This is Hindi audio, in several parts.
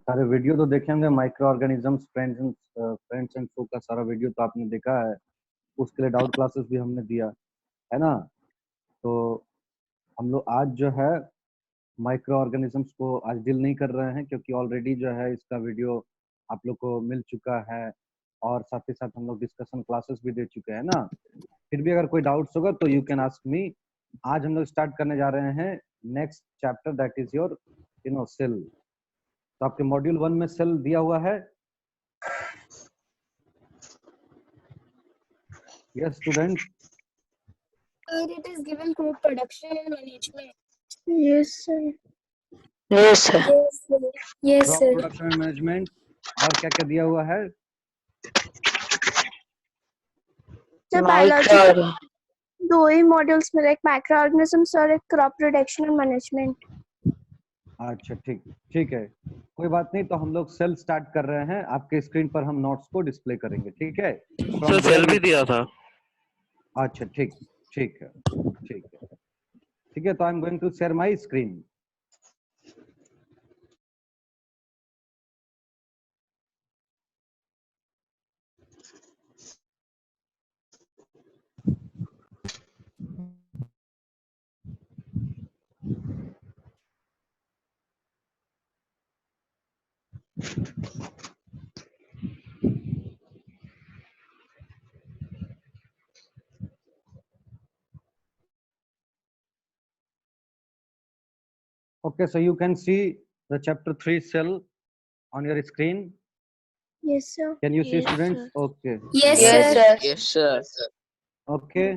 सारे वीडियो तो देखे होंगे, माइक्रो ऑर्गेनिजम्स, फ्रेंड्स एंड फू का सारा वीडियो तो आपने देखा है। उसके लिए डाउट क्लासेस भी हमने दिया है ना। तो हम लोग आज जो है माइक्रो ऑर्गेनिजम्स को आज डील नहीं कर रहे हैं, क्योंकि ऑलरेडी जो है इसका वीडियो आप लोग को मिल चुका है और साथ ही साथ हम लोग डिस्कशन क्लासेस भी दे चुके हैं ना। फिर भी अगर कोई डाउट्स होगा तो यू कैन आस्क मी। आज हम लोग स्टार्ट करने जा रहे हैं next chapter, that is your cell. तो आपके मॉड्यूल 1 में सेल दिया हुआ है। Yes student, It is given crop production and management. Yes, sir. Yes, sir. Yes, sir. Yes, crop sir. Production and management. और क्या क्या दिया हुआ है? The Micro. biology दो ही मॉड्यूल्स में, एक माइक्रो ऑर्गेनिजम्स और एक क्रॉप प्रोडक्शन एंड मैनेजमेंट। अच्छा ठीक है, कोई बात नहीं। तो हम लोग सेल स्टार्ट कर रहे हैं। आपके स्क्रीन पर हम नोट्स को डिस्प्ले करेंगे, ठीक है। सर सेल भी दिया था। अच्छा ठीक है। तो I am going to share my screen. Okay, so you can see the chapter 3 cell on your screen. Yes, sir. Can you see, Yes, students? sir. Okay. Yes, Yes, sir. sir. Yes, sir. Okay.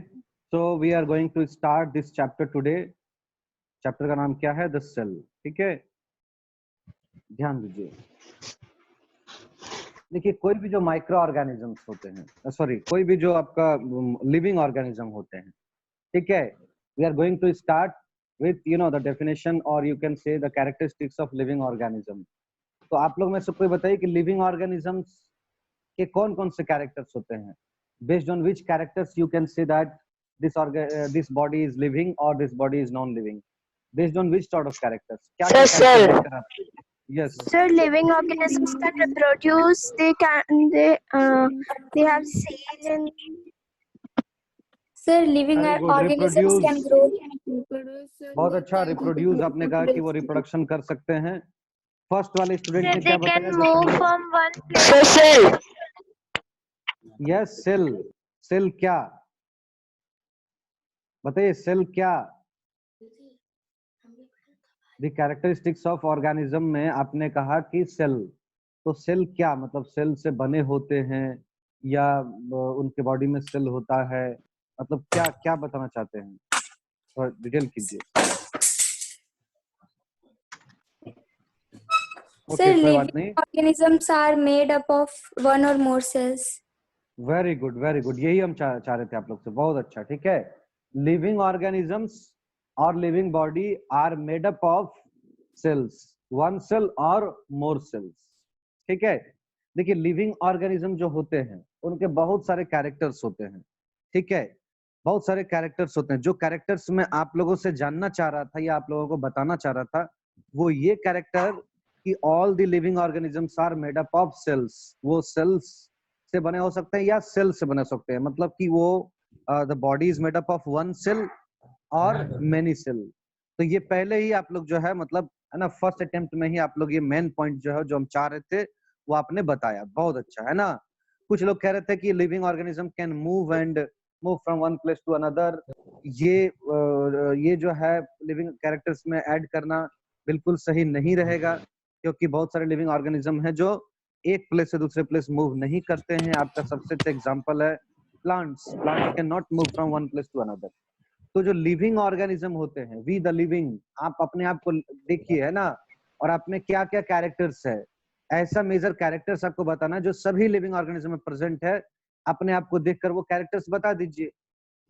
So we are going to start this chapter today. Chapter का नाम क्या है? The cell. ठीक है, ध्यान दीजिए। देखिए, कोई भी जो माइक्रो ऑर्गेनिजम्स होते हैं, सॉरी, कोई भी जो आपका लिविंग ऑर्गेनिज्म होते हैं, ठीक है, we are going to start with the definition और you can say the characteristics of living organism. तो आप लोग में से कोई बताइए कि लिविंग ऑर्गेनिजम्स के कौन कौन से कैरेक्टर्स होते हैं? Based on which characters you can say that this body is living और this body is non living? Based on which sort of characters? क्या Sir, character sir. देखकर आप? Yes. Sir, living organisms can reproduce. They have cells and Sir, living Very good. organisms can grow. बहुत अच्छा, रिप्रोड्यूस आपने कहा कि वो रिप्रोडक्शन कर सकते हैं। फर्स्ट वाले स्टूडेंट ने they क्या can बताया? move from one place. Sir, cell. Yes, cell. Cell क्या बताइए? सेल क्या? द कैरेक्टरिस्टिक्स ऑफ ऑर्गेनिज्म में आपने कहा कि सेल। तो सेल क्या मतलब? सेल से बने होते हैं या उनके बॉडी में सेल होता है? मतलब क्या क्या बताना चाहते हैं? थोड़ा डिटेल कीजिए। Sir, कोई बात living नहीं। organisms are made up of one or more cells. Very good, यही हम चाह रहे थे आप लोग से। बहुत अच्छा, ठीक है। लिविंग ऑर्गेनिजम्स और living body are made up of cells, one cell और मोर सेल्स, ठीक है। देखिए, लिविंग ऑर्गेनिज्म जो होते हैं उनके बहुत सारे कैरेक्टर्स होते हैं, ठीक है, बहुत सारे कैरेक्टर्स होते हैं। जो कैरेक्टर्स मैं आप लोगों से जानना चाह रहा था या आप लोगों को बताना चाह रहा था, वो ये कैरेक्टर कि all the living organisms are made up of cells. वो सेल्स से बने हो सकते हैं या सेल से बने हो सकते हैं, मतलब कि वो the body is made up of one cell और मेनी सेल। तो ये पहले ही आप लोग जो है मतलब है ना, फर्स्ट अटेम्प्ट में ही आप लोग ये मेन पॉइंट जो है जो हम चाह रहे थे वो आपने बताया। बहुत अच्छा है ना। कुछ लोग कह रहे थे कि living organism can move from one place to another. ये जो है लिविंग कैरेक्टर्स में ऐड करना बिल्कुल सही नहीं रहेगा, क्योंकि बहुत सारे लिविंग ऑर्गेनिज्म है जो एक प्लेस से दूसरे प्लेस मूव नहीं करते हैं। आपका सबसे अच्छा एग्जांपल है plants can not move from one place to another. तो जो लिविंग ऑर्गेनिज्म होते हैं, वी द लिविंग, आप अपने आप को देखिए, है ना, और आप में क्या क्या कैरेक्टर्स है, ऐसा मेजर कैरेक्टर्स आपको बताना है जो सभी लिविंग ऑर्गेनिज्म में प्रेजेंट है। अपने आप को देखकर वो कैरेक्टर्स बता दीजिए।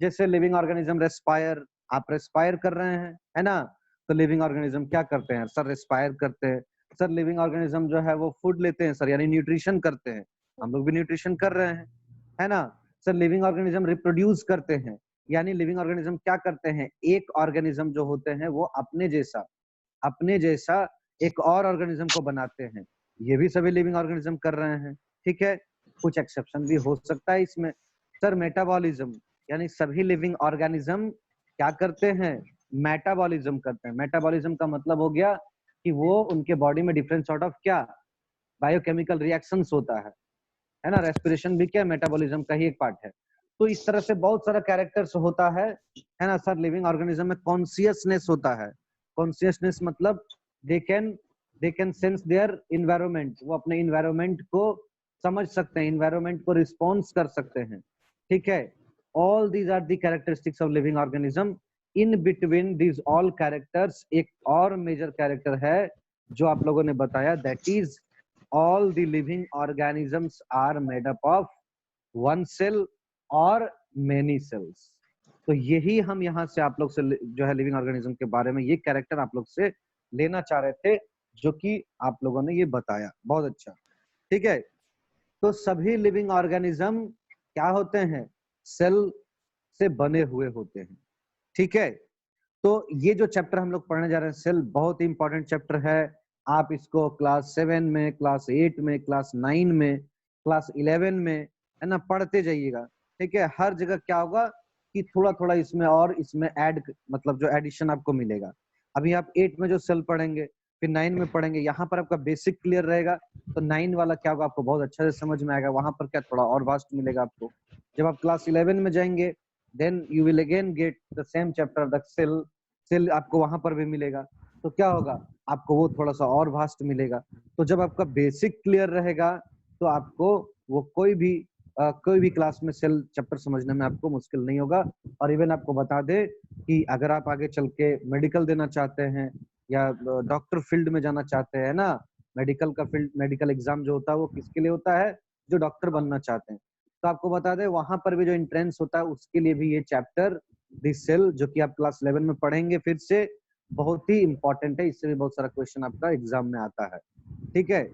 जैसे लिविंग ऑर्गेनिज्म रेस्पायर, आप रेस्पायर कर रहे हैं, है ना, तो लिविंग ऑर्गेनिज्म क्या करते हैं? सर रेस्पायर करते हैं। सर लिविंग ऑर्गेनिज्म जो है वो फूड लेते हैं सर, यानी न्यूट्रिशन करते हैं। हम लोग भी न्यूट्रिशन कर रहे हैं, है ना। सर लिविंग ऑर्गेनिज्म रिप्रोड्यूस करते हैं, यानी लिविंग ऑर्गेनिज्म क्या करते हैं? एक ऑर्गेनिज्म जो होते हैं वो अपने जैसा एक और ऑर्गेनिज्म को बनाते हैं। ये भी सभी लिविंग ऑर्गेनिज्म कर रहे हैं, ठीक है। कुछ एक्सेप्शन भी हो सकता है इसमें। सर मेटाबॉलिज्म, यानी सभी लिविंग ऑर्गेनिज्म क्या करते हैं, मेटाबॉलिज्म करते हैं। मेटाबॉलिज्म का मतलब हो गया कि वो उनके बॉडी में डिफरेंट सॉर्ट ऑफ क्या बायोकेमिकल रिएक्शंस होता है ना। रेस्पिरेशन भी क्या मेटाबॉलिज्म का ही एक पार्ट है। तो इस तरह से बहुत सारा कैरेक्टर्स होता है ना सर। लिविंग ऑर्गेनिज्म में कॉन्शियसनेस होता है। कॉन्शियसनेस मतलब they can sense their environment, वो अपने इन्वायरमेंट को समझ सकते हैं, इन्वायरमेंट को रिस्पॉन्स कर सकते हैं, ठीक है। All these are the characteristics of living organism. In between these all characters एक और मेजर कैरेक्टर है जो आप लोगों ने बताया, that is all the living organisms are made up of one cell or many cells। तो यही हम यहाँ से आप लोग से जो है लिविंग ऑर्गेनिज्म के बारे में ये कैरेक्टर आप लोग से लेना चाह रहे थे, जो कि आप लोगों ने ये बताया। बहुत अच्छा, ठीक है। तो सभी लिविंग ऑर्गेनिज्म क्या होते हैं, सेल से बने हुए होते हैं, ठीक है। तो ये जो चैप्टर हम लोग पढ़ने जा रहे हैं सेल, बहुत ही इंपॉर्टेंट चैप्टर है। आप इसको क्लास 7 में, क्लास 8 में, क्लास 9 में, क्लास 11 में, है ना, पढ़ते जाइएगा, ठीक है। हर जगह क्या होगा कि थोड़ा थोड़ा इसमें और इसमें ऐड, मतलब जो एडिशन आपको मिलेगा। अभी आप 8 में जो सेल पढ़ेंगे, फिर 9 में पढ़ेंगे, यहाँ पर आपका बेसिक क्लियर रहेगा, तो 9 वाला क्या होगा आपको बहुत अच्छा से समझ में आएगा। वहां पर क्या थोड़ा और वास्ट मिलेगा आपको। जब आप क्लास 11 में जाएंगे, then you will again get the same chapter the cell. Cell आपको वहां पर भी मिलेगा, तो क्या होगा आपको वो थोड़ा सा और वास्ट मिलेगा। तो जब आपका बेसिक क्लियर रहेगा तो आपको वो कोई भी क्लास में सेल चैप्टर समझने में आपको मुश्किल नहीं होगा। और इवन आपको बता दे कि अगर आप आगे चल के मेडिकल देना चाहते हैं या डॉक्टर फील्ड में जाना चाहते हैं ना, मेडिकल का फील्ड, मेडिकल एग्जाम जो होता है वो किसके लिए होता है, जो डॉक्टर बनना चाहते हैं। तो आपको बता दें वहां पर भी जो एंट्रेंस होता है उसके लिए भी ये चैप्टर दिस सेल, जो कि आप क्लास 11 में पढ़ेंगे, फिर से बहुत ही इंपॉर्टेंट है। इससे भी बहुत सारा क्वेश्चन आपका एग्जाम में आता है, ठीक है,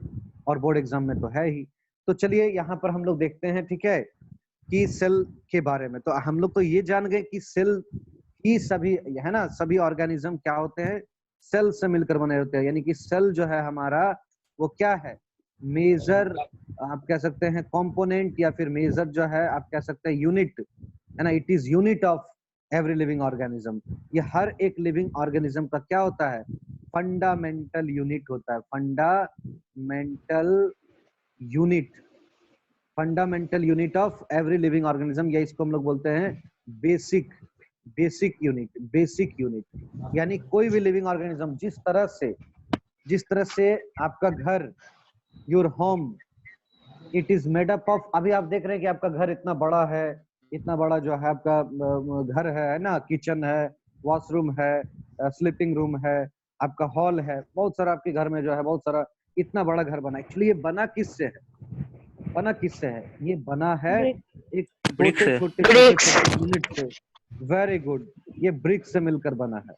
और बोर्ड एग्जाम में तो है ही। तो चलिए यहाँ पर हम लोग देखते हैं, ठीक है, कि सेल के बारे में। तो हम लोग तो ये जान गए कि सेल की सभी, है ना, सभी ऑर्गेनिज्म क्या होते हैं, सेल से मिलकर बने होते हैं। यानी कि सेल जो है हमारा वो क्या है, मेजर आप कह सकते हैं कंपोनेंट, या फिर मेजर जो है आप कह सकते हैं यूनिट, है ना। It is unit of every living organism. ये हर एक लिविंग ऑर्गेनिज्म का क्या होता है, फंडामेंटल यूनिट होता है। Fundamental unit, fundamental unit of every living organism, या इसको हम लोग बोलते हैं बेसिक यूनिट। यानी कोई भी लिविंग ऑर्गेनिज्म जिस तरह से आपका घर, your home, it is made up of, अभी आप देख रहे हैं कि आपका घर इतना बड़ा है, इतना बड़ा जो है आपका घर है ना, किचन है, वॉशरूम है, स्लीपिंग रूम है, आपका हॉल है, बहुत सारा आपके घर में जो है बहुत सारा इतना बड़ा घर बना। एक्चुअली ये बना किससे है, ये बना है एक छोटे यूनिट से। वेरी गुड, ये ब्रिक से मिलकर बना है।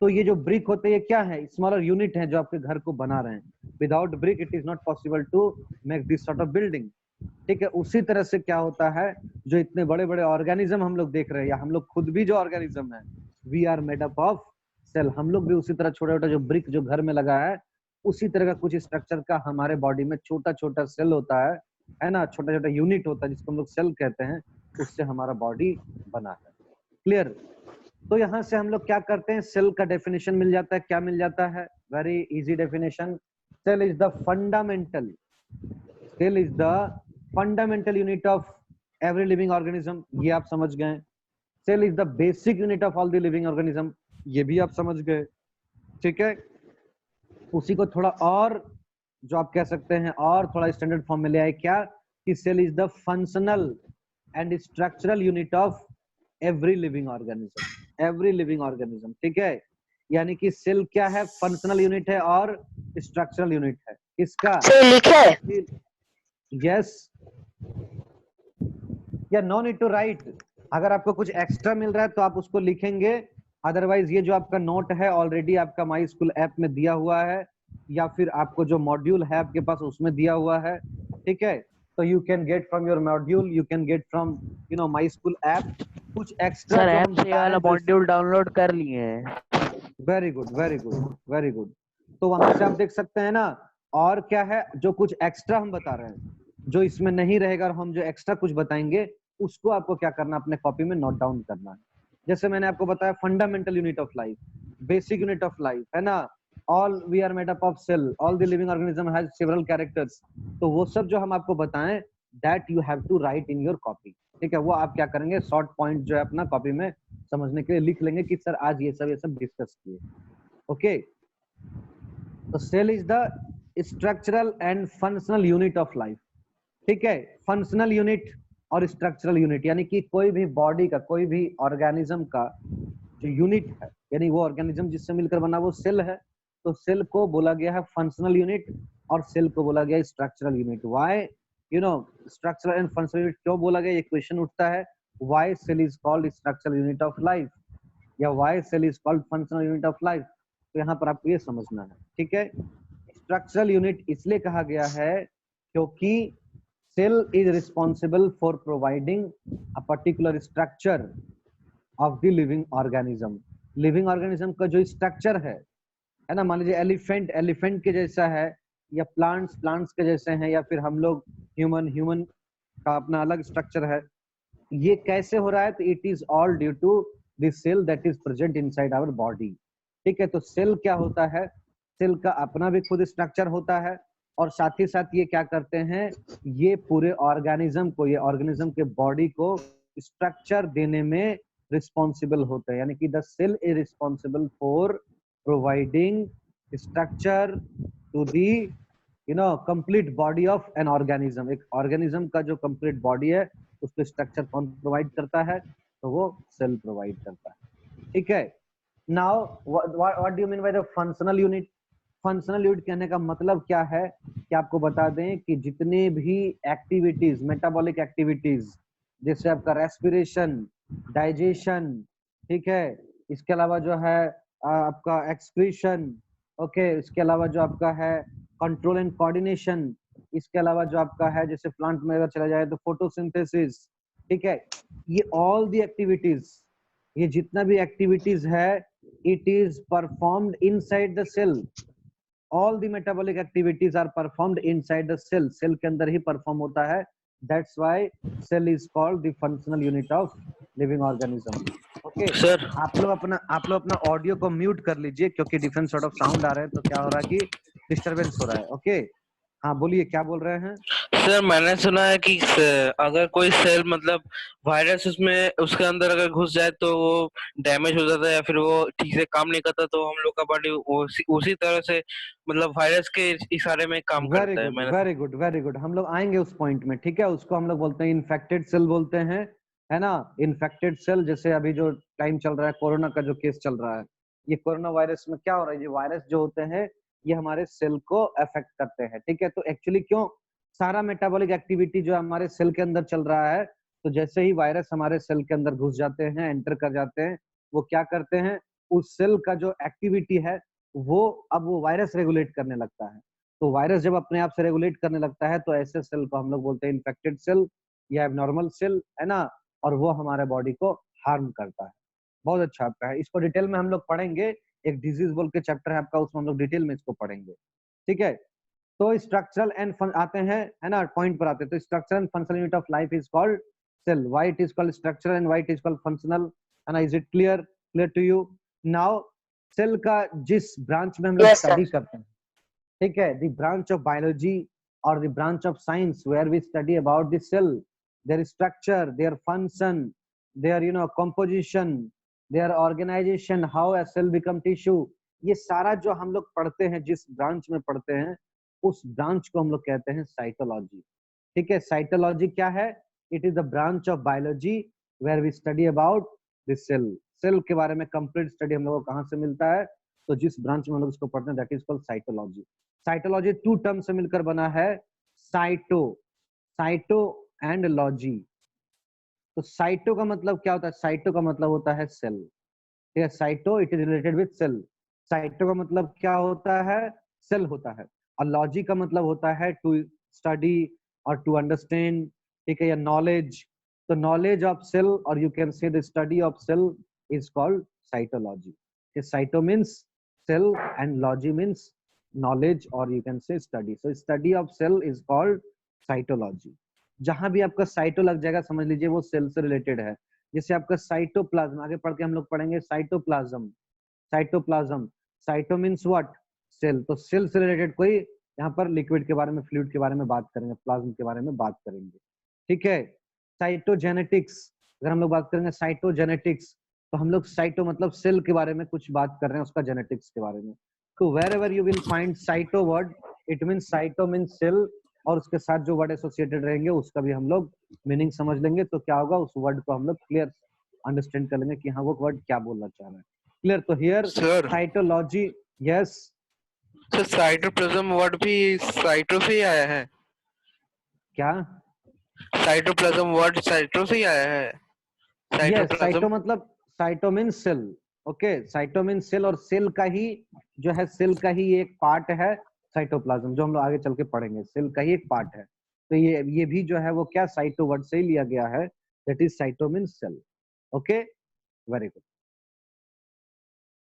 तो ये जो ब्रिक होते हैं ये क्या है, स्मॉलर यूनिट है जो आपके घर को बना रहे हैं। Without brick it is not possible to make this sort of building, ठीक है। उसी तरह से क्या होता है, जो इतने बड़े बड़े ऑर्गेनिज्म हम लोग देख रहे हैं, या हम लोग खुद भी जो ऑर्गेनिज्म है, we are made up of cell. हम लोग भी उसी तरह छोटा छोटा जो ब्रिक जो घर में लगा है, उसी तरह का कुछ स्ट्रक्चर का हमारे बॉडी में छोटा छोटा सेल होता है ना, छोटा छोटा यूनिट होता है जिसको हम लोग सेल कहते हैं, उससे हमारा बॉडी बना है। क्लियर। तो यहाँ से हम लोग क्या करते हैं, सेल का डेफिनेशन मिल जाता है। क्या मिल जाता है, very easy definition, cell is the fundamental unit of every living organism, ये आप समझ गए। Cell is the basic unit of all the living organism, ये भी आप समझ गए, ठीक है। उसी को थोड़ा और जो आप कह सकते हैं और थोड़ा स्टैंडर्ड फॉर्म में ले आए, क्या कि cell is the functional and structural unit of every living organism, ठीक है। यानी कि सेल क्या है, फंक्शनल यूनिट है और स्ट्रक्चरल यूनिट है। इसका लिखा है? यस या नो नीड टू राइट। अगर आपको कुछ एक्स्ट्रा मिल रहा है तो आप उसको लिखेंगे, अदरवाइज ये जो आपका नोट है ऑलरेडी आपका माई स्कूल ऐप में दिया हुआ है, या फिर आपको जो मॉड्यूल है आपके पास उसमें दिया हुआ है, ठीक है। तो you can get from your module, you can get from my school app. कुछ एक्स्ट्रा सर ऐप से वाला मॉड्यूल डाउनलोड कर लिए हैं। Very good. तो वहां से आप देख सकते हैं ना, और क्या है जो कुछ एक्स्ट्रा हम बता रहे हैं, जो इसमें नहीं रहेगा और हम जो एक्स्ट्रा कुछ बताएंगे उसको आपको क्या करना, अपने कॉपी में नोट डाउन करना है। जैसे मैंने आपको बताया fundamental unit of life, basic unit of life, है ना, all we are made up of cell, all the living organism has several characters. तो वो सब जो हम आपको बताएं that you have to write in your copy, ठीक है। वो आप क्या करेंगे, शॉर्ट पॉइंट जो है अपना कॉपी में समझने के लिए लिख लेंगे कि सर आज ये सब डिस्कस किए। ओके, तो cell is the structural and functional unit of life, ठीक है। फंक्शनल यूनिट और स्ट्रक्चरल यूनिट यानी कि कोई भी बॉडी का, कोई भी ऑर्गेनिज्म का जो यूनिट है, यानी वो ऑर्गेनिज्म जिससे मिलकर बना वो सेल है, तो सेल को बोला गया है फंक्शनल यूनिट और सेल को बोला गया structural unit. Why, you know, structural and functional unit क्यों बोला गया, ये क्वेश्चन उठता है। Why cell is called structural unit of life या why cell is called functional unit of life, तो यहाँ पर आपको ये समझना है, ठीक है। स्ट्रक्चरल यूनिट इसलिए कहा गया है क्योंकि cell is responsible for providing a particular structure of the living organism। living organism का जो स्ट्रक्चर है ना, मान लीजिए एलिफेंट के जैसा है, या प्लांट्स के जैसे हैं, या फिर हम लोग ह्यूमन का अपना अलग स्ट्रक्चर है। ये कैसे हो रहा है, तो it is all due to the cell that is present inside our body, ठीक है। तो सेल क्या होता है, सेल का अपना भी खुद स्ट्रक्चर होता है और साथ ही साथ ये क्या करते हैं, ये पूरे ऑर्गेनिज्म को, ये ऑर्गेनिज्म के बॉडी को स्ट्रक्चर देने में रिस्पॉन्सिबल होते हैं। यानी कि the cell is responsible for providing structure to the, you know, complete body of an organism. एक ऑर्गेनिज्म का जो कंप्लीट बॉडी है उसको स्ट्रक्चर कौन प्रोवाइड करता है, तो वो सेल प्रोवाइड करता है, ठीक है। Now what do you mean by the functional unit. Functional unit कहने का मतलब क्या है कि आपको बता दें कि जितने भी एक्टिविटीज, मेटाबॉलिक एक्टिविटीज, जैसे आपका रेस्पिरेशन, डाइजेशन, ठीक है, इसके अलावा जो है आपका एक्सक्रीशन, ओके, इसके अलावा जो आपका है कंट्रोल एंड कोऑर्डिनेशन, इसके अलावा जो आपका है जैसे प्लांट में अगर चला जाए तो फोटोसिंथेसिस, ठीक है। ये ऑल दी एक्टिविटीज, ये जितना भी एक्टिविटीज है, it is performed inside the cell. all the metabolic activities are performed inside the cell, cell के अंदर ही परफॉर्म होता है। that's why cell is called the functional unit of living organism। okay, sir आप लोग अपना ऑडियो को म्यूट कर लीजिए क्योंकि डिफरेंट सॉर्ट ऑफ साउंड आ रहे हैं, तो क्या हो रहा है कि डिस्टरबेंस हो रहा है। ओके, हाँ बोलिए, क्या बोल रहे हैं। सर मैंने सुना है कि अगर कोई सेल मतलब वायरस उसमें उसके अंदर अगर घुस जाए तो वो डैमेज हो जाता है या फिर वो ठीक से काम नहीं करता, तो हम लोग का बॉडी उसी तरह से मतलब वायरस के इशारे में काम वेरी करता है। गुड, मैंने वेरी गुड, वेरी गुड, हम लोग आएंगे उस पॉइंट में, ठीक है। उसको हम लोग बोलते हैं इन्फेक्टेड सेल बोलते हैं, है ना, इन्फेक्टेड सेल। जैसे अभी जो टाइम चल रहा है, कोरोना का जो केस चल रहा है, ये कोरोना वायरस में क्या हो रहा है, ये वायरस जो होते हैं ये हमारे सेल को अफेक्ट करते हैं, ठीक है। तो एक्चुअली क्यों, सारा मेटाबॉलिक एक्टिविटी जो हमारे सेल के अंदर चल रहा है, तो जैसे ही वायरस हमारे सेल के अंदर घुस जाते हैं, एंटर कर जाते हैं, वो क्या करते हैं, उस सेल का जो एक्टिविटी है वो अब वो वायरस रेगुलेट करने लगता है। तो वायरस जब अपने आप से रेगुलेट करने लगता है तो ऐसे सेल को हम लोग बोलते हैं इन्फेक्टेड सेल या एबनॉर्मल सेल, है ना, और वो हमारे बॉडी को हार्म करता है। बहुत अच्छा आपका है, इसको डिटेल में हम लोग पढ़ेंगे। एक डिजीज बोल के चैप्टर है आपका, उसमें हम लोग डिटेल में इसको पढ़ेंगे, ठीक है। तो स्ट्रक्चरल एंड आते हैं, है ना, पॉइंट पर आते हैं। तो structural and functional unit of life is called cell. Why it is called structural and why it is called functional, है ना। Is it clear to you now. Cell का जिस ब्रांच में हम लोग Yes, sir. स्टडी करते हैं, ठीक है, द ब्रांच ऑफ बायोलॉजी और the branch of science where we study about the cell, their structure, their function, their, you know, composition, their organisation, how a cell become tissue, ये सारा जो हम लोग पढ़ते हैं, जिस ब्रांच में पढ़ते हैं, उस ब्रांच को हम लोग कहते हैं साइटोलॉजी, ठीक है। साइटोलॉजी क्या है, it is the branch of biology where we study about the cell. Cell के बारे में कंप्लीट स्टडी हम लोगों को कहाँ से मिलता है, तो जिस ब्रांच में हम लोग इसको पढ़ते हैं, that is called cytology. Cytology two term से मिलकर बना है, साइटो एंड लॉजी। तो साइटो का मतलब क्या होता है, साइटो का मतलब होता है सेल, ठीक है। Cyto it is related with cell. Cyto का मतलब क्या होता है, सेल होता है। और लॉजी का मतलब होता है टू स्टडी और टू अंडरस्टैंड, ठीक है, या नॉलेज। तो नॉलेज ऑफ सेल और you can say the study of cell is called cytology. Cyto means cell and logy means knowledge or you can say study. So study of cell is called cytology. जहां भी आपका साइटो लग जाएगा समझ लीजिए वो सेल से रिलेटेड है। जैसे आपका साइटोप्लाज्म, आगे पढ़ के हम लोग पढ़ेंगे cytoplasm. Cytoplasm, cyto means what, cell. तो सेल से रिलेटेड कोई यहाँ पर लिक्विड के बारे में, फ्लूइड के बारे में बात करेंगे, प्लाज्म के बारे में बात करेंगे, ठीक है। साइटोजेनेटिक्स, अगर हम लोग बात करेंगे साइटोजेनेटिक्स, तो हम लोग साइटो मतलब सेल के बारे में कुछ बात कर रहे हैं, उसका जेनेटिक्स के बारे में। तो wherever you will find cyto word, it mean cyto mean cell, और उसके साथ जो वर्ड एसोसिएटेड रहेंगे उसका भी हम लोग मीनिंग समझ लेंगे। तो क्या होगा, उस वर्ड को हम लोग क्लियर अंडरस्टैंड कर लेंगे कि हाँ वो वर्ड क्या बोलना चाह रहा है। क्लियर? तो here sir cytology, yes sir cytoplasm word भी साइटो से ही आया है। क्या? साइटोप्लाज्म वर्ड साइटो से ही आया है। यस, साइटो साइटोप्लाज्म मतलब cyto mean cell, okay. Cyto mean cell, और सेल का ही जो है, सेल का ही एक पार्ट है साइटोप्लाज्म, जो हम लोग आगे चल के पढ़ेंगे, सेल का ही एक पार्ट है। तो ये भी जो है वो क्या, साइटो वर्ड से ही लिया गया है, that is cyto mean cell, okay, very good.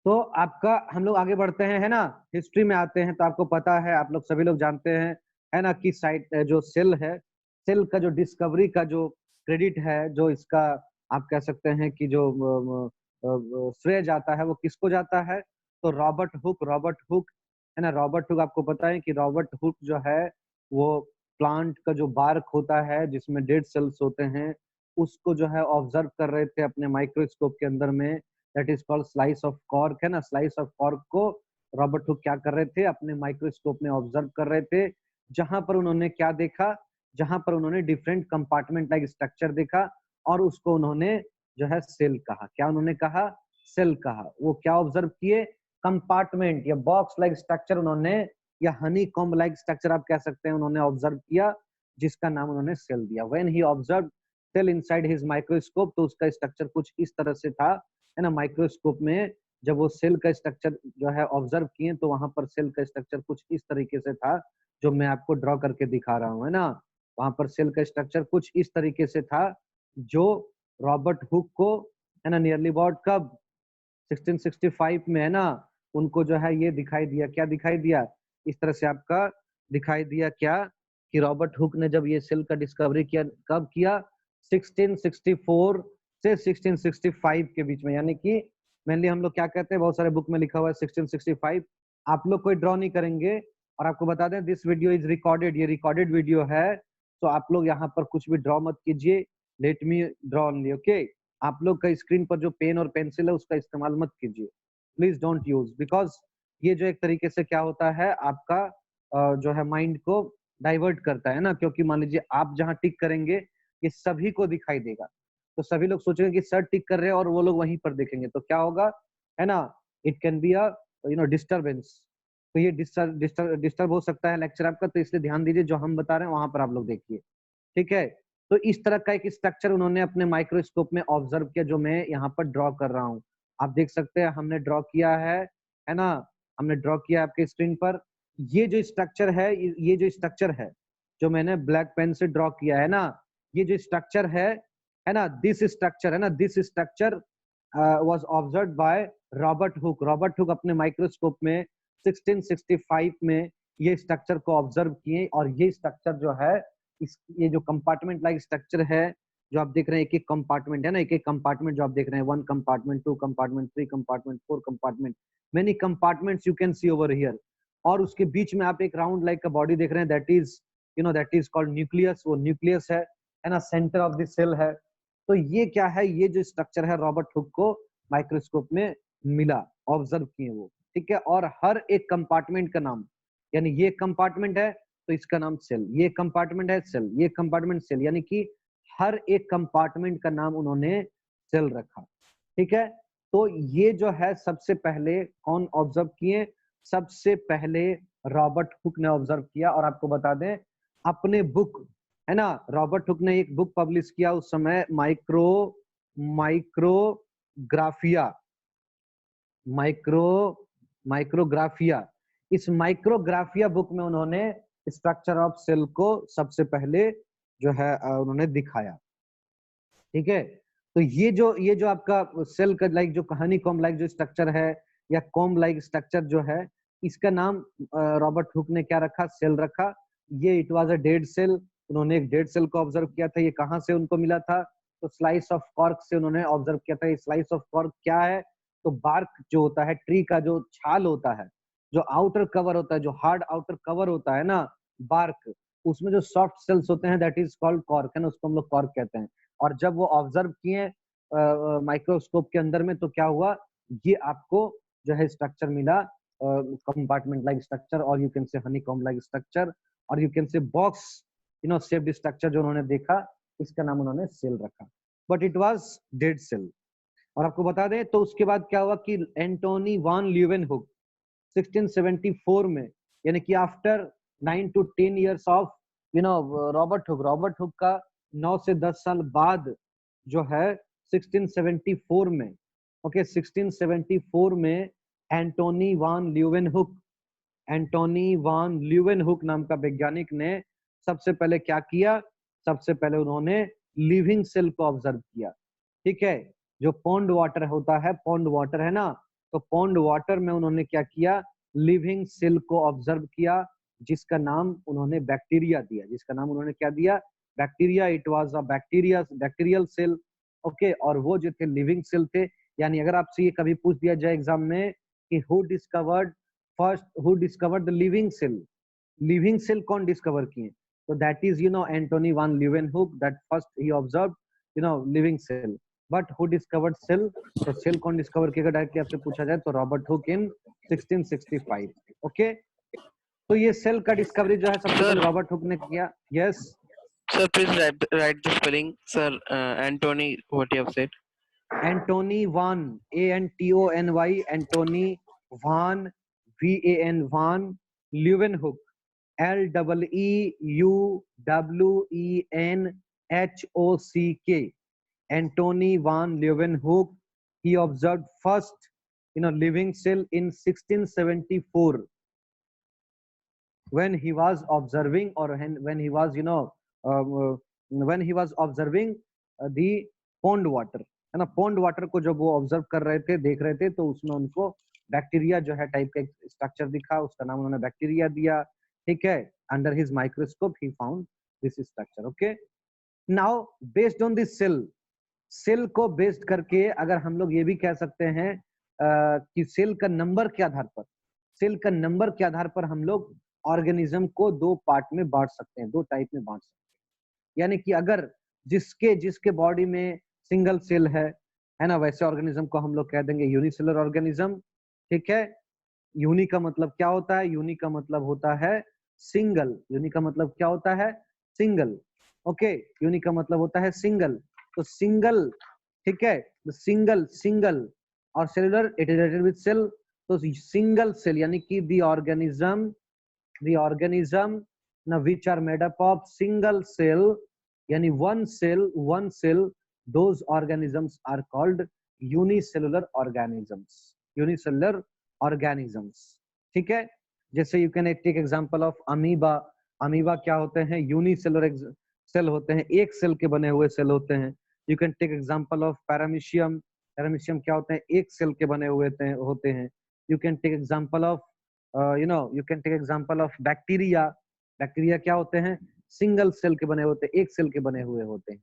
तो आपका हम लोग आगे बढ़ते हैं, है ना, हिस्ट्री में आते हैं। तो आपको पता है, आप लोग सभी लोग जानते हैं, है ना, कि साइट जो सेल है, सेल का जो डिस्कवरी का जो क्रेडिट है, जो इसका आप कह सकते हैं कि जो श्रेय जाता है वो किसको जाता है? तो रॉबर्ट हुक, है ना। रॉबर्ट हुक, आपको पता है कि रॉबर्ट हुक जो है वो प्लांट का जो बार्क होता है जिसमें डेड सेल्स होते हैं, उसको जो है ऑब्जर्व कर रहे थे अपने माइक्रोस्कोप के अंदर में, that is called slice of cork, है ना। स्लाइस ऑफ कॉर्क को रॉबर्ट हुक क्या कर रहे थे, अपने माइक्रोस्कोप में ऑब्जर्व कर रहे थे, जहां पर उन्होंने क्या देखा, जहां पर उन्होंने डिफरेंट कंपार्टमेंट लाइक स्ट्रक्चर देखा, और उसको उन्होंने जो है सेल कहा। क्या उन्होंने कहा? सेल कहा। वो क्या ऑब्जर्व किए? कंपार्टमेंट या बॉक्स लाइक स्ट्रक्चर उन्होंने, या हनी कॉम्ब लाइक स्ट्रक्चर आप कह सकते हैं, उन्होंने ऑब्जर्व किया, जिसका नाम उन्होंने सेल दिया। When he observe cell inside his microscope, तो उसका स्ट्रक्चर कुछ इस तरह से था, है ना। माइक्रोस्कोप में जब वो सेल का स्ट्रक्चर जो है ऑब्जर्व किए, तो वहां पर सेल का स्ट्रक्चर कुछ इस तरीके से था, जो मैं आपको ड्रॉ करके दिखा रहा हूँ, है ना। वहां पर सेल का स्ट्रक्चर कुछ इस तरीके से था, जो रॉबर्ट हुक को, है ना, नियरली अबाउट कब 1665 में, है ना, उनको जो है ये दिखाई दिया। क्या दिखाई दिया? इस तरह से आपका दिखाई दिया क्या, कि रॉबर्ट हुक ने जब ये सेल का डिस्कवरी किया, कब किया? 1664 से 1665 के बीच में, यानी कि मेनली हम लोग क्या कहते हैं, बहुत सारे बुक में लिखा हुआ है 1665। आप लोग कोई ड्रॉ नहीं करेंगे, और आपको बता दें दिस वीडियो इज रिकॉर्डेड, ये रिकॉर्डेड वीडियो है, तो आप लोग यहाँ पर कुछ भी ड्रॉ मत कीजिए, let me draw only, okay. आप लोग का स्क्रीन पर जो पेन और पेंसिल है उसका इस्तेमाल मत कीजिए, प्लीज डोंट यूज, बिकॉज ये जो एक तरीके से क्या होता है, आपका जो है माइंड को डाइवर्ट करता है ना। क्योंकि मान लीजिए आप जहाँ टिक करेंगे ये सभी को दिखाई देगा, तो सभी लोग सोचेंगे कि सर टिक कर रहे हैं, और वो लोग वहीं पर देखेंगे, तो क्या होगा, है ना, it can be a disturbance. तो ये डिस्टर्ब हो सकता है लेक्चर आपका, तो इसलिए ध्यान दीजिए, जो हम बता रहे हैं वहां पर आप लोग देखिए, ठीक है। तो इस तरह का एक स्ट्रक्चर उन्होंने अपने माइक्रोस्कोप में ऑब्जर्व किया, जो मैं यहाँ पर ड्रॉ कर रहा हूँ। आप देख सकते हैं हमने ड्रॉ किया है ना, हमने ड्रॉ किया आपके स्क्रीन पर। ये जो स्ट्रक्चर है, ये जो स्ट्रक्चर है, जो मैंने ब्लैक पेन से ड्रॉ किया है ना, ये जो स्ट्रक्चर है ना, दिस स्ट्रक्चर, है ना, this structure was observed by Robert Hooke. Robert Hooke अपने माइक्रोस्कोप में 1665 में ये स्ट्रक्चर को ऑब्जर्व किए, और ये स्ट्रक्चर जो है, ये जो कंपार्टमेंट लाइक स्ट्रक्चर है, जो आप देख रहे हैं, एक एक कंपार्टमेंट है ना, एक एक कंपार्टमेंट जो आप देख रहे हैं, 1 compartment, 2 compartment, 3 compartment, 4 compartment, many compartments you can C over here. और उसके बीच में आप एक राउंड लाइक का बॉडी देख रहे हैं, दैट इज कॉल्ड न्यूक्लियस। वो न्यूक्लियस है ना, सेंटर ऑफ द सेल है। तो ये क्या है, ये जो स्ट्रक्चर है रॉबर्ट हुक को माइक्रोस्कोप में मिला, ऑब्जर्व किए वो, ठीक है। और हर एक कंपार्टमेंट का नाम, यानी ये कंपार्टमेंट है तो इसका नाम सेल, ये कंपार्टमेंट है सेल, ये कंपार्टमेंट सेल, यानी कि हर एक कंपार्टमेंट का नाम उन्होंने सेल रखा, ठीक है। तो ये जो है सबसे पहले कौन ऑब्जर्व किए? सबसे पहले रॉबर्ट हुक ने ऑब्जर्व किया। और आपको बता दें, अपने बुक, है ना, रॉबर्ट हुक ने एक बुक पब्लिश किया उस समय, माइक्रोग्राफिया। इस माइक्रोग्राफिया बुक में उन्होंने स्ट्रक्चर ऑफ सेल को सबसे पहले जो है उन्होंने दिखाया, ठीक है। तो ये जो आपका सेल का लाइक जो हनी कॉम्ब लाइक जो स्ट्रक्चर है, या कॉम्ब लाइक स्ट्रक्चर जो है, इसका नाम रॉबर्ट हुक ने क्या रखा, सेल रखा। ये it was a dead cell, उन्होंने एक डेड सेल को ऑब्जर्व किया था। ये कहाँ से उनको मिला था, तो स्लाइस ऑफ कॉर्क से उन्होंने ऑब्जर्व किया था। ये स्लाइस ऑफ कॉर्क क्या है, तो बार्क जो होता है, ट्री का जो छाल होता है, जो आउटर कवर होता है, जो हार्ड आउटर कवर होता है ना बार्क, उसमें जो सॉफ्ट सेल्स होते हैं दैट इज कॉल्ड कॉर्क, है ना, उसको हम लोग कॉर्क कहते हैं। और जब वो ऑब्जर्व किए माइक्रोस्कोप के अंदर में, तो क्या हुआ, ये आपको जो है स्ट्रक्चर मिला, कंपार्टमेंट लाइक स्ट्रक्चर, और you can say honeycomb like structure, और you can say box shaped structure जो उन्होंने देखा, इसका नाम उन्होंने सेल रखा, but it was dead cell. और आपको बता दें तो उसके बाद क्या हुआ कि एंटोनी वान ल्यूवेनहुक 1674 में, यानी कि after 9 to 10 years of Robert Hooke का 9 से 10 साल बाद जो है 1674 में, 1674 में एंटोनी वान ल्यूवेनहुक नाम का वैज्ञानिक ने सबसे पहले क्या किया, सबसे पहले उन्होंने लिविंग सेल को ऑब्जर्व किया। ठीक है, जो पॉन्ड वाटर होता है, पॉन्ड वाटर है ना, तो पॉन्ड वाटर में उन्होंने क्या किया, लिविंग सेल को ऑब्जर्व किया, जिसका नाम उन्होंने बैक्टीरिया दिया। जिसका नाम उन्होंने क्या दिया, bacteria. It was a bacterial cell. Okay, और वो जो थे लिविंग सेल थे। यानी अगर आपसे ये कभी पूछ दिया जाए एग्जाम में कि who discovered the living cell कौन डिस्कवर किए, तो that is Antonie van Leeuwenhoek, that first he observed living cell. But who discovered cell, तो सेल कौन डिस्कवर किया डायरेक्टली आपसे पूछा जाए तो रॉबर्ट हुक इन 1665। ओके, तो ये सेल का डिस्कवरी जो है सबसे पहले रॉबर्ट हुक ने किया। Yes Sir, please write the spelling. Sir, Anthony, what you have said. Antonie van, ANTONY, Antonie van, VAN, van Leeuwenhoek, LEUWENHOCK, Anthony van Leeuwenhoek. He observed first living cell in 1674 when he was observing, or when he was observing the pond water, है ना। पॉन्ड वाटर को जब वो ऑब्जर्व कर रहे थे, देख रहे थे, तो उसमें उनको बैक्टीरिया जो है टाइप का स्ट्रक्चर दिखा, उसका नाम उन्होंने बैक्टीरिया दिया। ठीक है, under his microscope he found this structure. Okay, now based on this cell को बेस्ड करके अगर हम लोग ये भी कह सकते हैं कि सेल का नंबर के आधार पर हम लोग ऑर्गेनिज्म को दो पार्ट में बांट सकते हैं, दो टाइप में बांट सकते हैं। यानी कि अगर जिसके बॉडी में सिंगल सेल है ना, वैसे ऑर्गेनिज्म को हम लोग कह देंगे यूनिसेलुलर ऑर्गेनिज्म। ठीक है, यूनि का मतलब क्या होता है, यूनि का मतलब होता है सिंगल। यूनि का मतलब क्या होता है, सिंगल। ओके, यूनि का मतलब होता है सिंगल। तो सिंगल, ठीक है, सिंगल और cellular it is related with cell. तो सिंगल सेल यानी कि द ऑर्गेनिज्म ना which are made up of single cell, यानी one cell, those organisms are called unicellular organisms। ठीक है, जैसे you can take example of amoeba क्या होते हैं, यूनिसेलुलर सेल होते हैं, एक सेल के बने हुए सेल होते हैं। You can take example of paramecium क्या होते हैं, एक सेल के बने हुए होते हैं। You can take example of bacteria क्या होते हैं, सिंगल सेल के बने होते हैं, एक सेल के बने हुए होते हैं।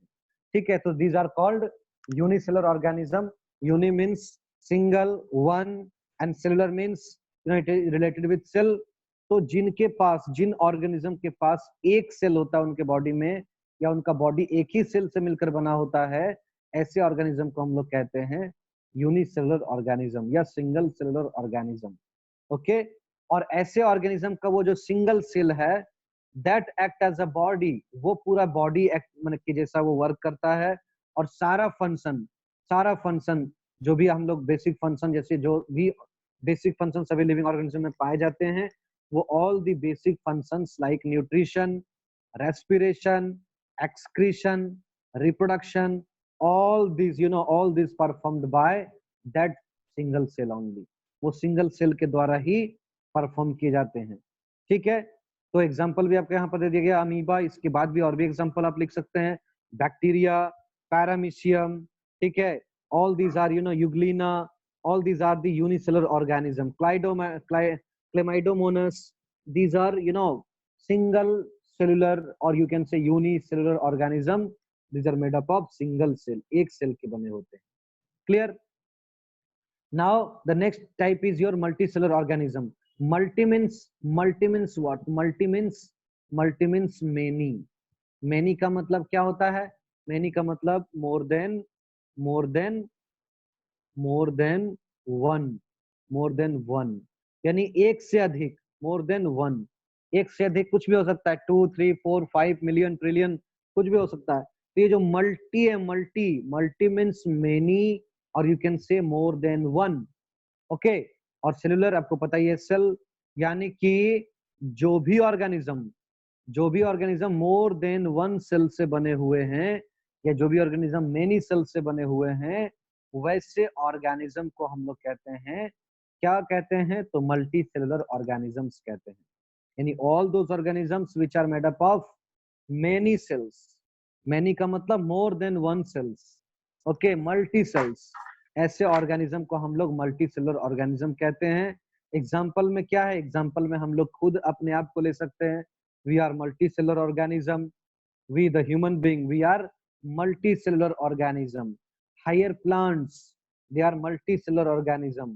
ठीक है, तो these are called unicellular organism. Uni means single, one, and cellular means related with cell. तो जिन ऑर्गेनिज्म के पास एक सेल होता है उनके बॉडी में, या उनका बॉडी एक ही सेल से मिलकर बना होता है, ऐसे ऑर्गेनिज्म को हम लोग कहते हैं यूनिसेलुलर ऑर्गेनिज्म या सिंगल सेलुलर ऑर्गेनिज्म। ओके, और ऐसे ऑर्गेनिज्म का वो जो सिंगल सेल है that act as a body, वो पूरा बॉडी एक्ट मतलब के जैसा वो वर्क करता है। और सारा फंक्शन जो भी हम लोग बेसिक फंक्शन, जैसे जो भी बेसिक फंक्शन सभी लिविंग ऑर्गेनिज्म में पाए जाते हैं, वो all the basic functions like nutrition, respiration, excretion, reproduction, all these performed by that single cell only। वो सिंगल सेल के द्वारा ही परफॉर्म किए जाते हैं। ठीक है, तो एग्जांपल भी आपको यहाँ पर दे दिया गया अमीबा। इसके बाद भी और भी एग्जांपल आप लिख सकते हैं, बैक्टीरिया, पैरामीशियम। ठीक है, all these are euglena, all these are the unicellular organism. Chlamydomonas. These are, you know, single cellular or you can say unicellular organism. These are made up of single cell, एक cell के बने होते हैं. Clear? Now the next type is your multicellular organism. Multi means what? Multi means many. Many का मतलब क्या होता है? Many का मतलब more than one. यानी एक से अधिक, more than one. एक से अधिक कुछ भी हो सकता है, 2, 3, 4, 5 मिलियन, ट्रिलियन, कुछ भी हो सकता है. तो ये जो मल्टी है, मल्टी मीन्स मेनी और you can say more than one. Okay. और सेलुलर आपको पता ही है, सेल यानी कि जो भी organism more than one cell से बने हुए हैं या जो भी ऑर्गेनिज्म मेनी सेल से बने हुए हैं, वैसे ऑर्गेनिज्म को हम लोग कहते हैं, क्या कहते हैं? तो मल्टी सेलुलर ऑर्गेनिजम्स कहते हैं. यानी all those organisms which are made up of many cells. Many का मतलब more than one cells. Okay. Multi cells, ऐसे ऑर्गेनिज्म को हम लोग मल्टी सेलुलर ऑर्गेनिज्म कहते हैं. एग्जाम्पल में क्या है? एग्जाम्पल में हम लोग खुद अपने आप को ले सकते हैं. We are multi cellular organism. We the human being, we are multi cellular organism. Higher plants, they are multicellular organism.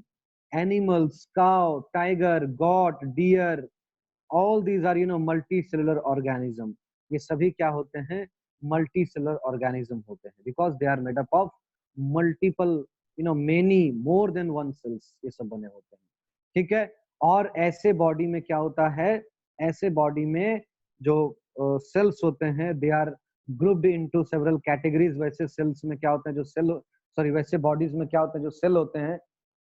Animals, cow, tiger, goat, deer, all these are, you know, multicellular organism. ये सभी क्या होते हैं? Multicellular organism होते हैं, because they are made up of multiple, you know, many, more than one cells. ये सब बने होते हैं. ठीक है. और ऐसे बॉडी में क्या होता है? ऐसे बॉडी में जो सेल्स होते हैं, they are grouped into several categories. वैसे सेल्स में क्या होता है, जो वैसे बॉडीज में क्या होता है, जो सेल होते हैं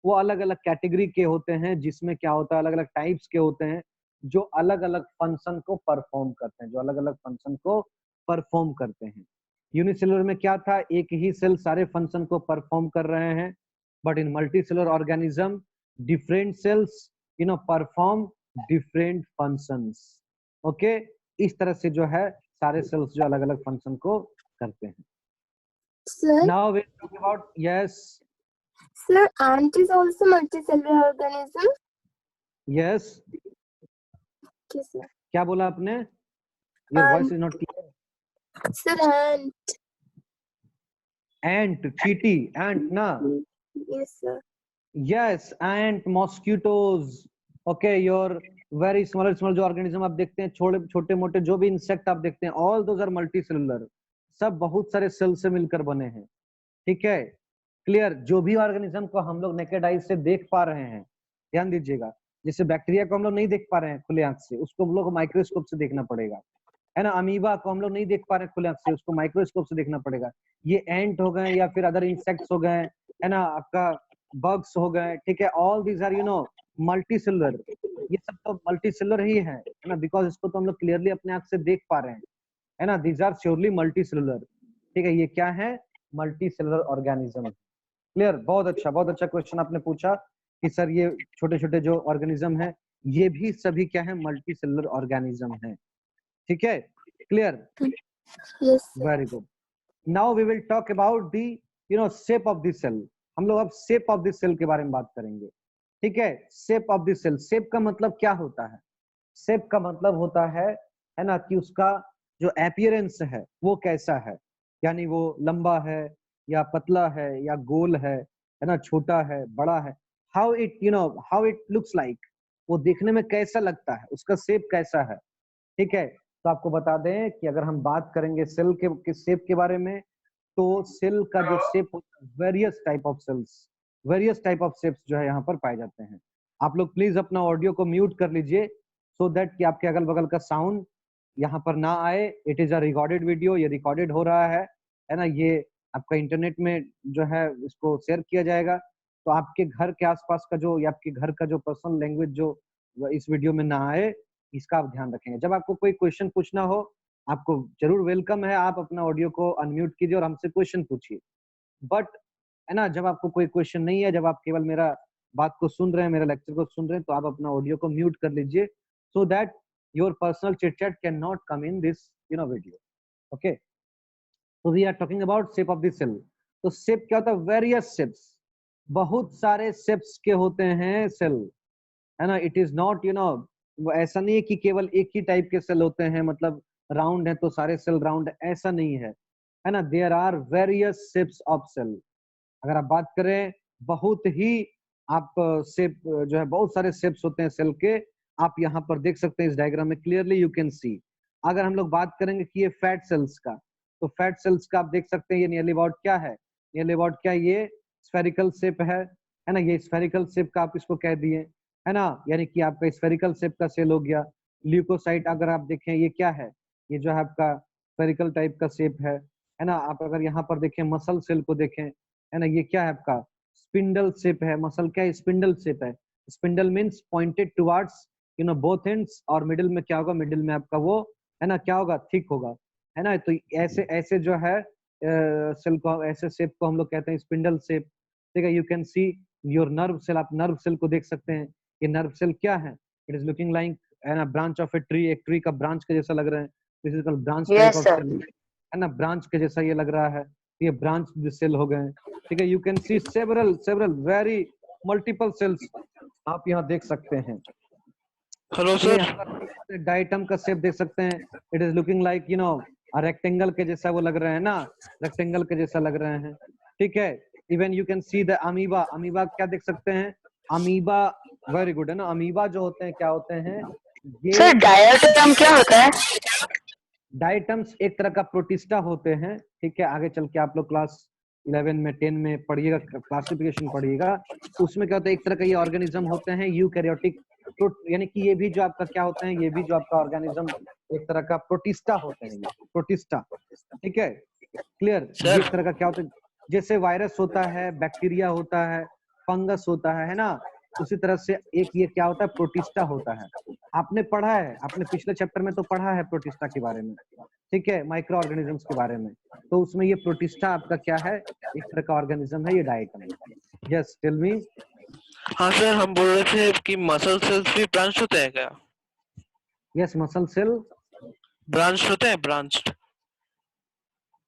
वो अलग अलग कैटेगरी के होते हैं, जिसमें क्या होता है, अलग अलग टाइप्स के होते हैं, जो अलग अलग फंक्शन को परफॉर्म करते हैं. यूनिसेलुलर में क्या था? एक ही सेल सारे फंक्शन को परफॉर्म कर रहे हैं. But in multicellular organism different cells, you know, perform different functions. Okay. इस तरह से जो है सारे सेल्स जो अलग अलग फंक्शन को करते हैं. Sir, Now we'll talk about, yes, sir, ant is also multicellular organism. yes. Okay, sir. क्या बोला आपने? Your voice is not clear. Sir, ant. Ant, चींटी, ant ना? Yes, sir. Yes, ant, mosquitoes. Okay, your very small जो ऑर्गेनिज्म आप देखते हैं, छोटे मोटे जो भी इंसेक्ट आप देखते हैं, all those are multicellular. सब बहुत सारे सेल से मिलकर बने हैं. ठीक है. क्लियर. जो भी ऑर्गेनिज्म को हम लोग नेकेड आई से देख पा रहे हैं, ध्यान दीजिएगा, जैसे बैक्टीरिया को हम लोग नहीं देख पा रहे हैं खुले आंख से, उसको हम लोग माइक्रोस्कोप से देखना पड़ेगा, है ना. अमीबा को हम लोग नहीं देख पा रहे हैं खुले आंख से, उसको माइक्रोस्कोप से देखना पड़ेगा. ये एंट हो गए या फिर अदर इंसेक्ट्स हो गए, है ना, आपका बग्स हो गए. ठीक है. All these are, you know, multicellular. ये सब तो मल्टीसेलुलर ही है ना, बिकॉज इसको तो हम लोग क्लियरली अपने आंख से देख पा रहे हैं, है ना. These are surely multicellular. ठीक है. ये क्या है? Multicellular organism. क्लियर. बहुत अच्छा क्वेश्चन आपने पूछा कि सर ये छोटे छोटे जो ऑर्गेनिज्म है ये भी सभी क्या है? मल्टीसेलुलर ऑर्गेनिज्म है. ठीक है. Clear. Yes, sir. Very good. Now we will talk about the, you know, shape of the cell. हम लोग अब शेप ऑफ द सेल के बारे में बात करेंगे. ठीक है. Shape of the cell. Shape का मतलब क्या होता है? शेप का मतलब होता है ना, कि उसका जो अपीयरेंस है वो कैसा है. यानी वो लंबा है या पतला है या गोल है ना, छोटा है, बड़ा है. How it, you know, how it looks like. वो देखने में कैसा लगता है, उसका शेप कैसा है. ठीक है. तो आपको बता दें कि अगर हम बात करेंगे सेल के शेप के बारे में, तो सेल का जो शेप होता है, वेरियस टाइप ऑफ शेप्स जो है यहाँ पर पाए जाते हैं. आप लोग प्लीज अपना ऑडियो को म्यूट कर लीजिए, सो दैट कि आपके अगल बगल का साउंड यहाँ पर ना आए. It is a recorded video, ये रिकॉर्डेड हो रहा है ना. ये आपका इंटरनेट में जो है इसको शेयर किया जाएगा, तो आपके घर के आसपास का जो, या आपके घर का जो पर्सनल लैंग्वेज जो इस वीडियो में ना आए, इसका आप ध्यान रखेंगे. जब आपको कोई क्वेश्चन पूछना हो, आपको जरूर वेलकम है, आप अपना ऑडियो को अनम्यूट कीजिए और हमसे क्वेश्चन पूछिए. बट, है ना, जब आपको कोई क्वेश्चन नहीं है, जब आप केवल मेरा बात को सुन रहे हैं, मेरा लेक्चर को सुन रहे हैं, तो आप अपना ऑडियो को म्यूट कर लीजिए, so that your personal chit chat can not come in this, you know, video. Okay. So we are talking about shape of the cell. तो शेप क्या होता है? Various shapes. बहुत सारे शेप्स के होते हैं सेल. है ना, इट इज नॉट वो ऐसा नहीं है कि केवल एक ही टाइप के सेल होते हैं, मतलब राउंड है तो सारे सेल राउंड, ऐसा नहीं है ना, there are various shapes of cell. अगर आप बात करें बहुत ही आप शेप जो है बहुत सारे शेप्स होते हैं सेल के, आप यहाँ पर देख सकते हैं इस डायग्राम में क्लियरली यू कैन सी। अगर हम लोग बात करेंगे कि ये फैट सेल्स का, तो फैट सेल्स का आप देख सकते हैं ये नियरली अबाउट क्या है, नियरली अबाउट क्या, ये स्फेरिकल शेप है ना, ये स्फेरिकल शेप का आप इसको कह दिए, है ना, यानी कि आपका स्फेरिकल शेप का सेल हो गया। ल्यूकोसाइट अगर आप देखें ये क्या है, ये जो है आपका स्फेरिकल टाइप का शेप है ना। आप अगर यहाँ पर देखें मसल सेल को देखें, है ना, ये क्या है आपका स्पिंडल शेप है। मसल क्या है, स्पिंडल शेप है। Spindle means pointed towards both ends, और मिडिल में क्या होगा, मिडिल में आपका वो है ना क्या होगा, थिक होगा, है ना। तो ऐसे ऐसे जो है सेल को, ऐसे शेप को हम लोग कहते हैं स्पिंडल शेप, ठीक है। You can see your nerve cell, आप नर्व सेल को देख सकते हैं। ये नर्व सेल क्या है, इट इज लुकिंग लाइक है ना ब्रांच ऑफ ए ट्री, एक ट्री का ब्रांच के जैसा लग रहा है, this is called branch type Yes, of sir. Cell, है ना, ब्रांच के जैसा ये लग रहा है, ये ब्रांच सेल हो गए, ठीक है। You can see several very multiple cells आप यहाँ देख सकते हैं। हेलो ये सर। यहाँ पर डायटम का शेप देख सकते हैं, it is looking like rectangle के जैसा वो लग रहे हैं ना, रेक्टेंगल के जैसा लग रहे हैं, ठीक है। Even you can see the amoeba, amoeba क्या देख सकते हैं, अमीबा वेरी गुड, है ना। अमीबा जो होते हैं क्या होते हैं, ये सर डायटम क्या होता है? डायटम्स एक तरह का प्रोटिस्टा होते हैं, ठीक है। आगे चल के आप लोग क्लास 11 में 10 में पढ़िएगा, क्लासिफिकेशन पढ़िएगा, उसमें क्या होता है, एक तरह का ये ऑर्गेनिज्म होते हैं यूकैरियोटिक, यानी कि ये भी जो आपका क्या होता है, ये भी जो आपका ऑर्गेनिज्म एक तरह का प्रोटिस्टा होते हैं, ये प्रोटिस्टा, ठीक है, क्लियर। ये एक तरह का क्या होता है, जैसे वायरस होता है, बैक्टीरिया होता है, फंगस होता है ना, उसी तरह से एक ये क्या होता है, प्रोटिस्टा होता है। आपने पढ़ा है, आपने पिछले चैप्टर में तो पढ़ा है प्रोटिस्टा के बारे में, ठीक है, माइक्रो ऑर्गेनिजम्स के बारे में, तो उसमें ये प्रोटिस्टा आपका क्या है, एक तरह का ऑर्गेनिज्म है ये डायटम। Yes tell me. हाँ सर, हम बोल रहे थे कि मसल सेल्स भी ब्रांच होते हैं क्या? यस मसल सेल, ब्रांच होते हैं, ब्रांच्ड।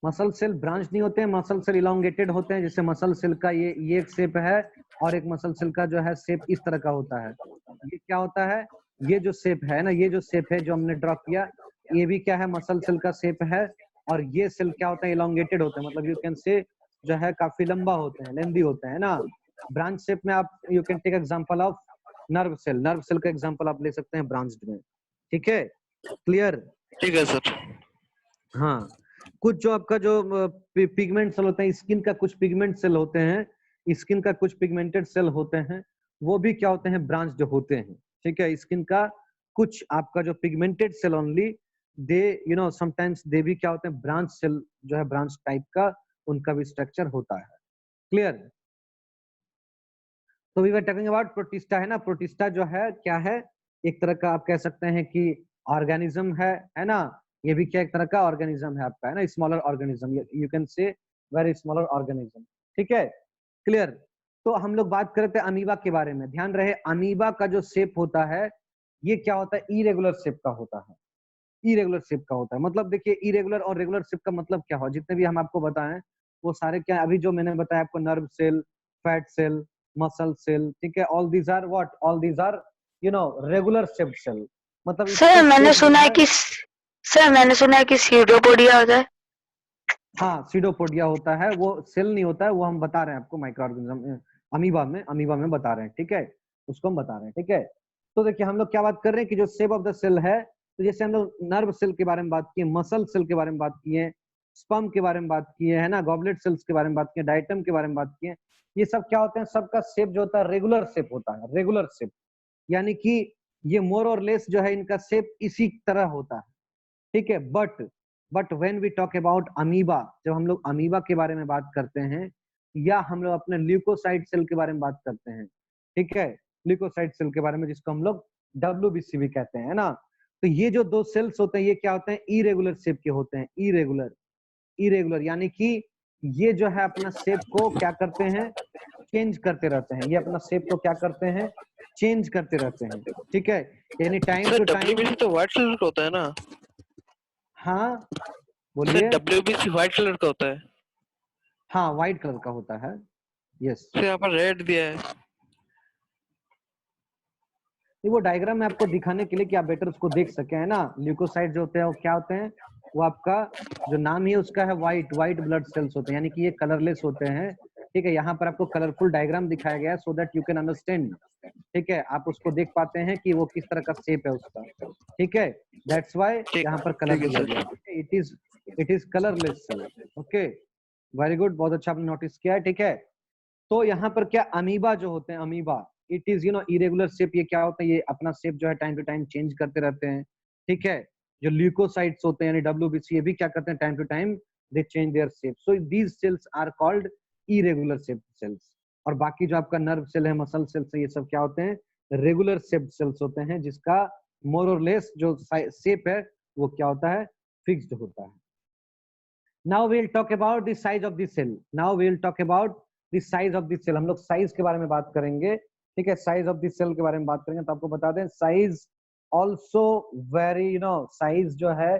मसल सेल ब्रांच नहीं होते हैं, मसल सेल इलोंगेटेड होते हैं। जैसे मसल सेल का ये एक शेप है, और एक मसल सेल का जो है शेप इस तरह का होता है। ये क्या होता है, ये जो शेप है ना, ये जो शेप है जो हमने ड्रॉ किया, ये भी क्या है, मसल सेल का शेप है। और ये सेल क्या होता है, इलोंगेटेड होते हैं, मतलब यू कैन से जो है काफी लंबा होते हैं, लेंदी होते हैं ना। ब्रांच शेप में आप you can take example of nerve cell, nerve cell का एग्जांपल आप ले सकते हैं ब्रांच्ड में, ठीक है, क्लियर। ठीक है सर। हाँ, कुछ जो आपका जो पिगमेंट सेल होते हैं, स्किन का कुछ पिगमेंट सेल होते हैं, स्किन का कुछ पिगमेंटेड सेल होते हैं, वो भी क्या होते हैं, ब्रांच जो होते हैं, ठीक है। स्किन का कुछ आपका जो pigmented cell only they sometimes they भी क्या होते हैं, ब्रांच सेल जो है, ब्रांच टाइप का उनका भी स्ट्रक्चर होता है, क्लियर। तो we were talking about protista, है ना। प्रोटिस्टा जो है क्या है, एक तरह का आप कह सकते हैं कि ऑर्गेनिज्म है ना। ये भी क्या एक तरह का ऑर्गेनिज्म है आपका, है ना, स्मॉलर ऑर्गेनिज्म, यू कैन से वेरी स्मॉलर ऑर्गेनिज्म, ठीक है, क्लियर। तो हम लोग बात कर रहे थे अमीबा के बारे में, ध्यान रहे अमीबा का जो शेप होता है, ये क्या होता है, इरेगुलर शेप का होता है, इरेगुलर शेप का होता है। मतलब देखिए इरेगुलर और रेगुलर शेप का मतलब क्या हो, जितने भी हम आपको बताएं वो सारे क्या, अभी जो मैंने बताया आपको, nerve cell, fat cell, muscle cell, ठीक है, all these are what, all these are regular shape cell. मतलब सर मैंने सुना है कि सीडोपोडिया होता है। हाँ सीडोपोडिया होता है, वो सेल नहीं होता है, वो हम बता रहे हैं आपको माइक्रो ऑर्गेनिज्म, अमीबा में बता रहे हैं, ठीक है, उसको हम बता रहे हैं, ठीक है। तो देखिए हम लोग क्या बात कर रहे हैं कि जो शेप ऑफ द सेल है, तो जैसे हम लोग नर्व सेल के बारे में बात किए, मसल सेल के बारे में बात किए, स्पर्म के बारे में बात किए, है ना, गॉबलेट सेल्स के बारे में बात किए, डायटम के बारे में बात किए, ये सब क्या होते हैं, सबका शेप जो होता है रेगुलर शेप होता है, रेगुलर शेप, यानी कि ये मोर और लेस जो है इनका शेप इसी तरह होता है, ठीक है। But when we talk about amoeba, जब हम लोग अमीबा के बारे में बात करते हैं, या हम लोग अपने ल्यूकोसाइट सेल के बारे में बात करते हैं, ठीक है, ल्यूकोसाइट सेल के बारे में, जिसको हम लोग WBC भी कहते हैं, है ना। तो ये जो दो सेल्स होते हैं, ये क्या होते हैं, इरेगुलर शेप के होते हैं, इरेगुलर यानी कि ये जो है अपना शेप को क्या करते हैं, चेंज करते रहते हैं, ये अपना शेप को क्या करते हैं, चेंज करते रहते हैं, ठीक है, यानी time sir to time. WBC तो व्हाइट कलर का होता है ना? हाँ सर बोलिए। WBC व्हाइट कलर का होता है। हाँ व्हाइट कलर का होता है, यस। सर यहाँ पर रेड दिया है। वो डायग्राम में आपको दिखाने के लिए कि आप बेटर उसको देख सके, है ना। ल्यूकोसाइट जो होते हैं वो क्या होते हैं, वो आपका जो नाम ही है उसका है व्हाइट ब्लड सेल्स होते हैं, यानी कि ये कलरलेस होते हैं, ठीक है। यहाँ पर आपको कलरफुल डायग्राम दिखाया गया है so that you can understand, ठीक है। आप उसको देख पाते हैं कि वो किस तरह का शेप है उसका, ठीक है। दैट्स व्हाई यहाँ पर कलर दिया गया है, it is colourless cell. Okay, very good, बहुत अच्छा आपने नोटिस किया है, ठीक है। तो यहाँ पर क्या अमीबा जो होते हैं, amoeba it is irregular shape. ये क्या होता है, ये अपना शेप जो है टाइम टू टाइम चेंज करते रहते हैं, ठीक है। जो ल्यूकोसाइट्स होते हैं यानी WBC, ये भी क्या करते हैं, time to time they change their shape. So these cells are called irregular shape cells. और बाकी जो आपका नर्व सेल है, मसल सेल्स है, ये सब क्या होते हैं, रेगुलर शेप सेल्स होते हैं, जिसका मोर और लेस जो शेप है वो क्या होता है, फिक्स्ड होता है। Now we will talk about the size of the cell. Now we will talk about the size of the cell. हम लोग साइज के बारे में बात करेंगे, ठीक है। साइज ऑफ द सेल के बारे में बात करेंगे। तो आपको बता दें साइज ऑल्सो वेरी, साइज जो है